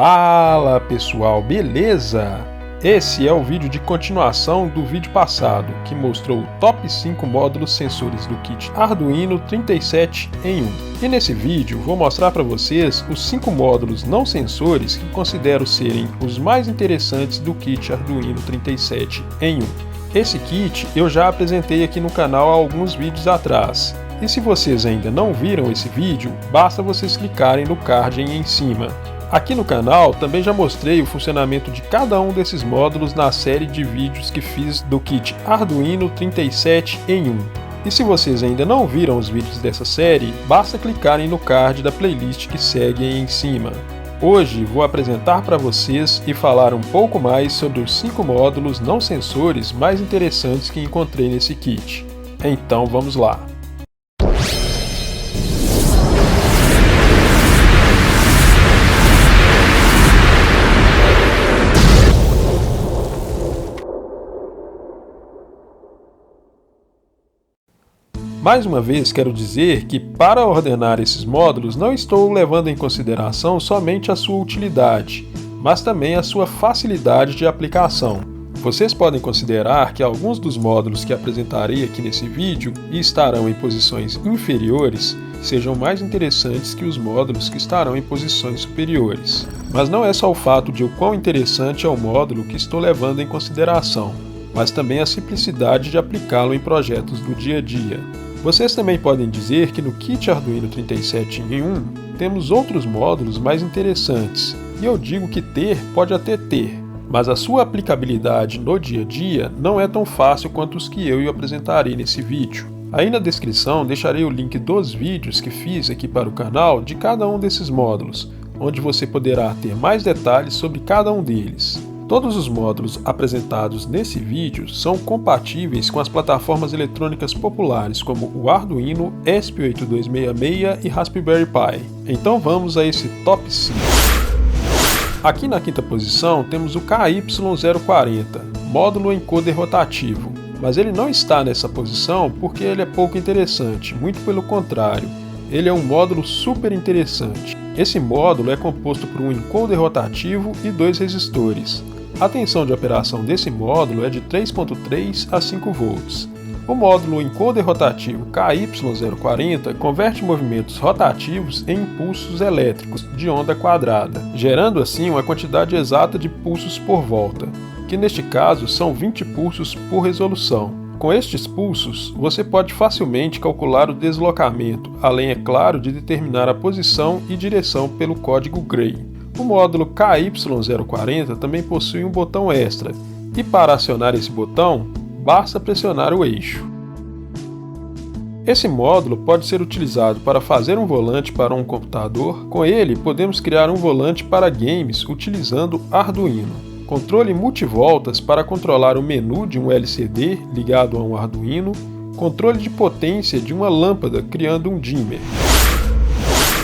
Fala pessoal, beleza? Esse é o vídeo de continuação do vídeo passado, que mostrou o top 5 módulos sensores do kit Arduino 37 em 1. E nesse vídeo vou mostrar para vocês os 5 módulos não sensores que considero serem os mais interessantes do kit Arduino 37 em 1. Esse kit eu já apresentei aqui no canal há alguns vídeos atrás. E se vocês ainda não viram esse vídeo, basta vocês clicarem no card aí em cima. Aqui no canal também já mostrei o funcionamento de cada um desses módulos na série de vídeos que fiz do kit Arduino 37 em 1. E se vocês ainda não viram os vídeos dessa série, basta clicarem no card da playlist que segue aí em cima. Hoje vou apresentar para vocês e falar um pouco mais sobre os 5 módulos não sensores mais interessantes que encontrei nesse kit. Então vamos lá! Mais uma vez quero dizer que para ordenar esses módulos não estou levando em consideração somente a sua utilidade, mas também a sua facilidade de aplicação. Vocês podem considerar que alguns dos módulos que apresentarei aqui nesse vídeo e estarão em posições inferiores sejam mais interessantes que os módulos que estarão em posições superiores. Mas não é só o fato de o quão interessante é o módulo que estou levando em consideração, mas também a simplicidade de aplicá-lo em projetos do dia a dia. Vocês também podem dizer que no kit Arduino 37 em 1 temos outros módulos mais interessantes, e eu digo que ter pode até ter, mas a sua aplicabilidade no dia a dia não é tão fácil quanto os que eu apresentarei nesse vídeo. Aí na descrição deixarei o link dos vídeos que fiz aqui para o canal de cada um desses módulos, onde você poderá ter mais detalhes sobre cada um deles. Todos os módulos apresentados nesse vídeo são compatíveis com as plataformas eletrônicas populares como o Arduino, ESP8266 e Raspberry Pi. Então vamos a esse top 5. Aqui na quinta posição temos o KY040, módulo encoder rotativo, mas ele não está nessa posição porque ele é pouco interessante, muito pelo contrário, ele é um módulo super interessante. Esse módulo é composto por um encoder rotativo e 2 resistores. A tensão de operação desse módulo é de 3.3 a 5 volts. O módulo encoder rotativo KY040 converte movimentos rotativos em impulsos elétricos de onda quadrada, gerando assim uma quantidade exata de pulsos por volta, que neste caso são 20 pulsos por resolução. Com estes pulsos, você pode facilmente calcular o deslocamento, além, é claro, de determinar a posição e direção pelo código Gray. O módulo KY040 também possui um botão extra, e para acionar esse botão, basta pressionar o eixo. Esse módulo pode ser utilizado para fazer um volante para um computador. Com ele, podemos criar um volante para games utilizando Arduino. Controle multivoltas para controlar o menu de um LCD ligado a um Arduino. Controle de potência de uma lâmpada criando um dimmer.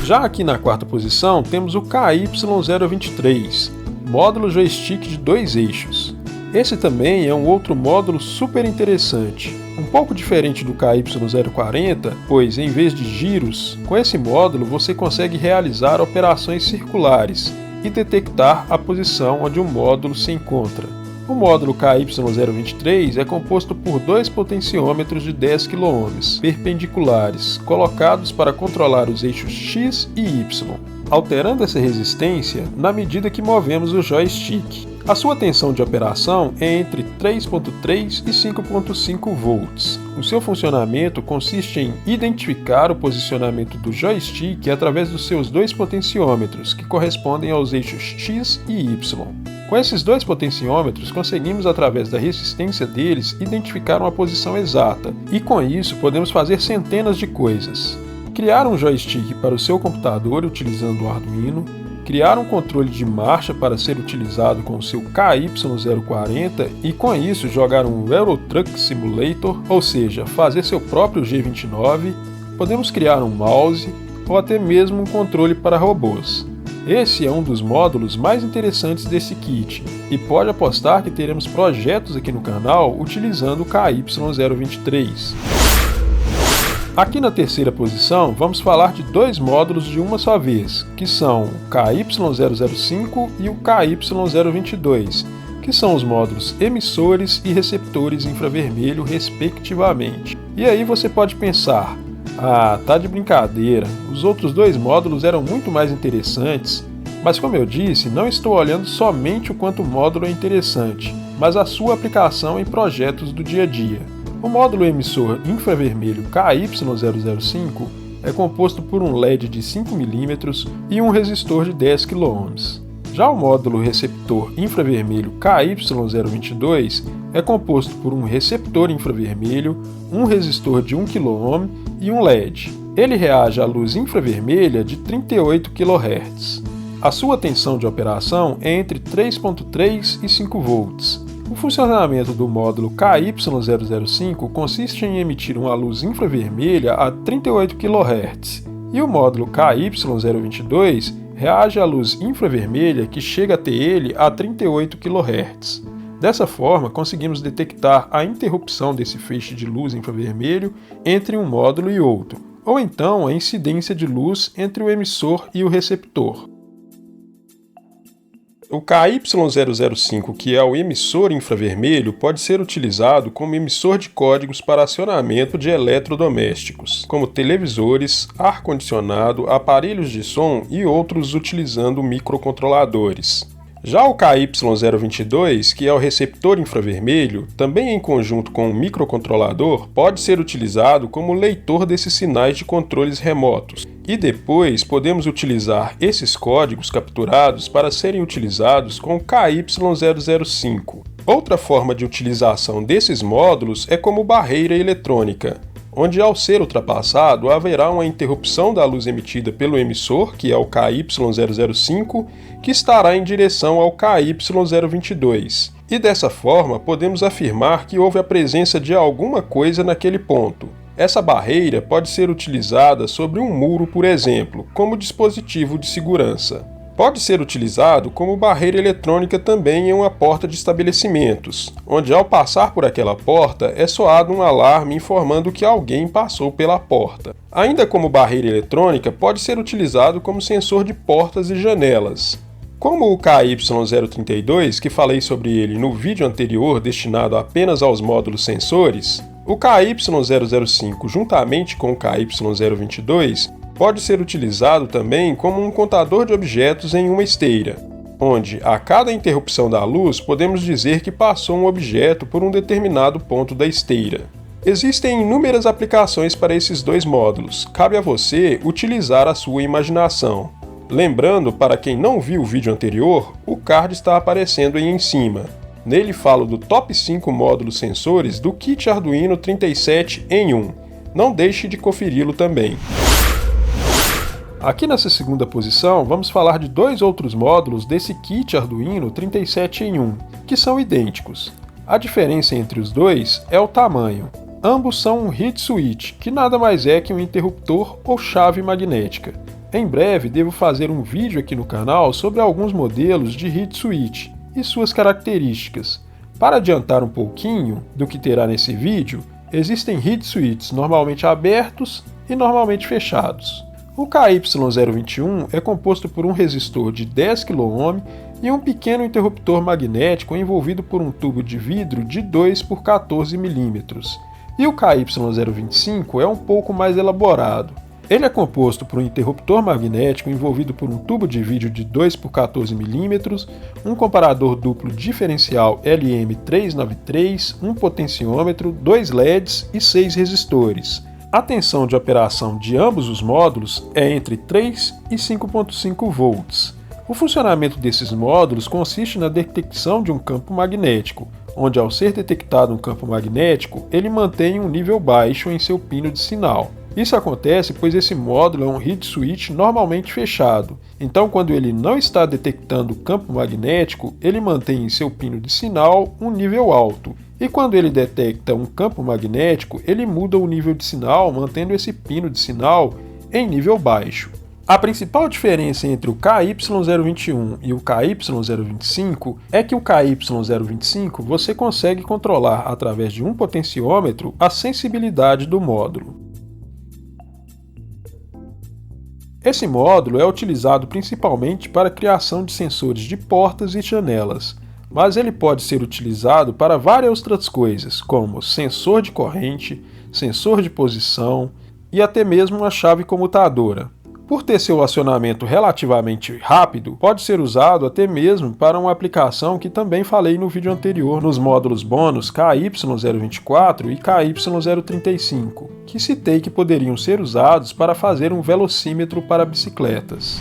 Já aqui na quarta posição temos o KY023, módulo joystick de 2 eixos. Esse também é um outro módulo super interessante, um pouco diferente do KY040, pois em vez de giros, com esse módulo você consegue realizar operações circulares e detectar a posição onde o módulo se encontra. O módulo KY023 é composto por 2 potenciômetros de 10 kΩ perpendiculares, colocados para controlar os eixos X e Y, alterando essa resistência na medida que movemos o joystick. A sua tensão de operação é entre 3.3 e 5.5 volts. O seu funcionamento consiste em identificar o posicionamento do joystick através dos seus 2 potenciômetros, que correspondem aos eixos X e Y. Com esses 2 potenciômetros, conseguimos, através da resistência deles, identificar uma posição exata, e com isso podemos fazer centenas de coisas. Criar um joystick para o seu computador utilizando o Arduino, criar um controle de marcha para ser utilizado com o seu KY040 e com isso jogar um Euro Truck Simulator, ou seja, fazer seu próprio G29, podemos criar um mouse ou até mesmo um controle para robôs. Esse é um dos módulos mais interessantes desse kit, e pode apostar que teremos projetos aqui no canal utilizando o KY023. Aqui na terceira posição, vamos falar de dois módulos de uma só vez, que são o KY005 e o KY022, que são os módulos emissores e receptores infravermelho, respectivamente. E aí você pode pensar, tá de brincadeira, os outros dois módulos eram muito mais interessantes, mas como eu disse, não estou olhando somente o quanto o módulo é interessante, mas a sua aplicação em projetos do dia a dia. O módulo emissor infravermelho KY005 é composto por um LED de 5 mm e um resistor de 10 kΩ. Já o módulo receptor infravermelho KY022 é composto por um receptor infravermelho, um resistor de 1 kΩ e um LED. Ele reage à luz infravermelha de 38 kHz. A sua tensão de operação é entre 3.3 e 5 volts. O funcionamento do módulo KY005 consiste em emitir uma luz infravermelha a 38 kHz, e o módulo KY022 reage à luz infravermelha que chega até ele a 38 kHz. Dessa forma, conseguimos detectar a interrupção desse feixe de luz infravermelho entre um módulo e outro, ou então a incidência de luz entre o emissor e o receptor. O KY005, que é o emissor infravermelho, pode ser utilizado como emissor de códigos para acionamento de eletrodomésticos, como televisores, ar-condicionado, aparelhos de som e outros utilizando microcontroladores. Já o KY022, que é o receptor infravermelho, também em conjunto com o microcontrolador, pode ser utilizado como leitor desses sinais de controles remotos. E depois podemos utilizar esses códigos capturados para serem utilizados com o KY005. Outra forma de utilização desses módulos é como barreira eletrônica, onde ao ser ultrapassado haverá uma interrupção da luz emitida pelo emissor, que é o KY005, que estará em direção ao KY022. E dessa forma podemos afirmar que houve a presença de alguma coisa naquele ponto. Essa barreira pode ser utilizada sobre um muro, por exemplo, como dispositivo de segurança. Pode ser utilizado como barreira eletrônica também em uma porta de estabelecimentos, onde ao passar por aquela porta é soado um alarme informando que alguém passou pela porta. Ainda como barreira eletrônica, pode ser utilizado como sensor de portas e janelas. Como o KY032, que falei sobre ele no vídeo anterior destinado apenas aos módulos sensores, o KY005, juntamente com o KY022, pode ser utilizado também como um contador de objetos em uma esteira, onde a cada interrupção da luz podemos dizer que passou um objeto por um determinado ponto da esteira. Existem inúmeras aplicações para esses dois módulos, cabe a você utilizar a sua imaginação. Lembrando, para quem não viu o vídeo anterior, o card está aparecendo aí em cima. Nele falo do top 5 módulos sensores do kit Arduino 37 em 1. Não deixe de conferi-lo também. Aqui nessa segunda posição, vamos falar de dois outros módulos desse kit Arduino 37 em 1, que são idênticos. A diferença entre os dois é o tamanho. Ambos são um heat switch, que nada mais é que um interruptor ou chave magnética. Em breve devo fazer um vídeo aqui no canal sobre alguns modelos de heat switch e suas características. Para adiantar um pouquinho do que terá nesse vídeo, existem heat switches normalmente abertos e normalmente fechados. O KY021 é composto por um resistor de 10 kΩ e um pequeno interruptor magnético envolvido por um tubo de vidro de 2 por 14 mm. E o KY025 é um pouco mais elaborado. Ele é composto por um interruptor magnético envolvido por um tubo de vídeo de 2 por 14 mm, um comparador duplo diferencial LM393, um potenciômetro, 2 LEDs e 6 resistores. A tensão de operação de ambos os módulos é entre 3 e 5.5 volts. O funcionamento desses módulos consiste na detecção de um campo magnético, onde ao ser detectado um campo magnético, ele mantém um nível baixo em seu pino de sinal. Isso acontece pois esse módulo é um heat switch normalmente fechado, então quando ele não está detectando campo magnético, ele mantém em seu pino de sinal um nível alto, e quando ele detecta um campo magnético, ele muda o nível de sinal mantendo esse pino de sinal em nível baixo. A principal diferença entre o KY021 e o KY025 é que o KY025 você consegue controlar através de um potenciômetro a sensibilidade do módulo. Esse módulo é utilizado principalmente para a criação de sensores de portas e janelas, mas ele pode ser utilizado para várias outras coisas, como sensor de corrente, sensor de posição e até mesmo uma chave comutadora. Por ter seu acionamento relativamente rápido, pode ser usado até mesmo para uma aplicação que também falei no vídeo anterior nos módulos bônus KY024 e KY035, que citei que poderiam ser usados para fazer um velocímetro para bicicletas.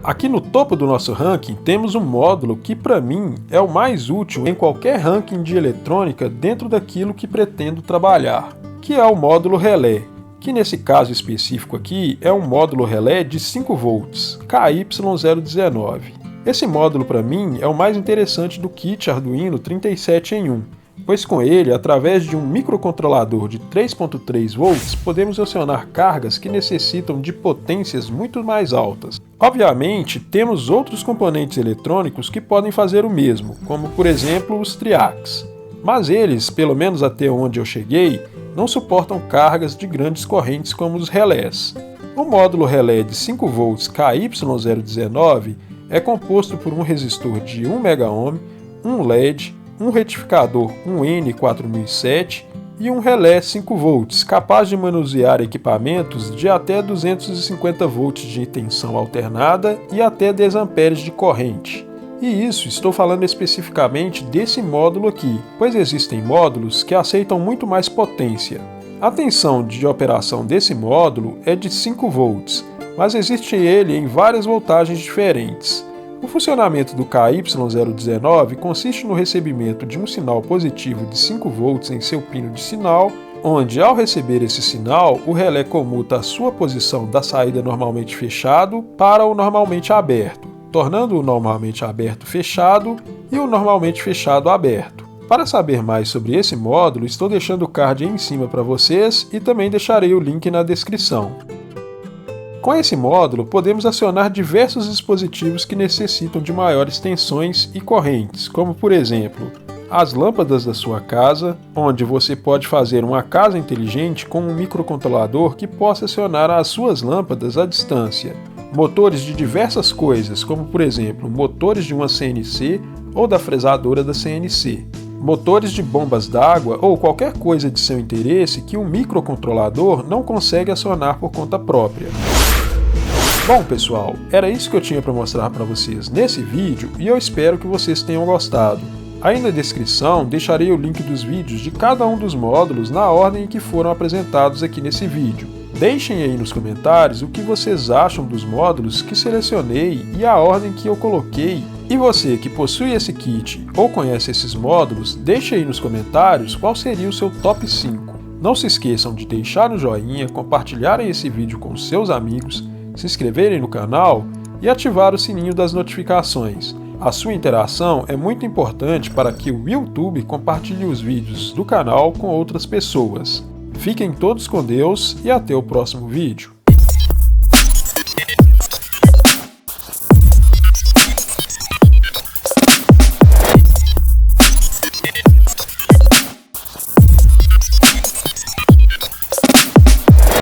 Aqui no topo do nosso ranking temos um módulo que para mim é o mais útil em qualquer ranking de eletrônica dentro daquilo que pretendo trabalhar, que é o módulo relé, que nesse caso específico aqui é um módulo relé de 5 volts, KY019. Esse módulo para mim é o mais interessante do kit Arduino 37 em 1, pois com ele, através de um microcontrolador de 3.3 volts, podemos acionar cargas que necessitam de potências muito mais altas. Obviamente, temos outros componentes eletrônicos que podem fazer o mesmo, como por exemplo os triacs, mas eles, pelo menos até onde eu cheguei, não suportam cargas de grandes correntes como os relés. O módulo relé de 5 volts KY019 é composto por um resistor de 1 MΩ, um LED, um retificador 1N4007 e um relé 5 volts, capaz de manusear equipamentos de até 250 volts de tensão alternada e até 10 amperes de corrente. E isso estou falando especificamente desse módulo aqui, pois existem módulos que aceitam muito mais potência. A tensão de operação desse módulo é de 5 volts, mas existe ele em várias voltagens diferentes. O funcionamento do KY019 consiste no recebimento de um sinal positivo de 5 volts em seu pino de sinal, onde, ao receber esse sinal, o relé comuta a sua posição da saída normalmente fechado para o normalmente aberto, tornando o normalmente aberto fechado e o normalmente fechado aberto. Para saber mais sobre esse módulo, estou deixando o card aí em cima para vocês e também deixarei o link na descrição. Com esse módulo, podemos acionar diversos dispositivos que necessitam de maiores tensões e correntes, como por exemplo, as lâmpadas da sua casa, onde você pode fazer uma casa inteligente com um microcontrolador que possa acionar as suas lâmpadas à distância. Motores de diversas coisas, como por exemplo, motores de uma CNC ou da fresadora da CNC. Motores de bombas d'água ou qualquer coisa de seu interesse que um microcontrolador não consegue acionar por conta própria. Bom pessoal, era isso que eu tinha para mostrar para vocês nesse vídeo e eu espero que vocês tenham gostado. Aí na descrição deixarei o link dos vídeos de cada um dos módulos na ordem em que foram apresentados aqui nesse vídeo. Deixem aí nos comentários o que vocês acham dos módulos que selecionei e a ordem que eu coloquei. E você que possui esse kit ou conhece esses módulos, deixe aí nos comentários qual seria o seu top 5. Não se esqueçam de deixar o joinha, compartilharem esse vídeo com seus amigos, se inscreverem no canal e ativar o sininho das notificações. A sua interação é muito importante para que o YouTube compartilhe os vídeos do canal com outras pessoas. Fiquem todos com Deus e até o próximo vídeo.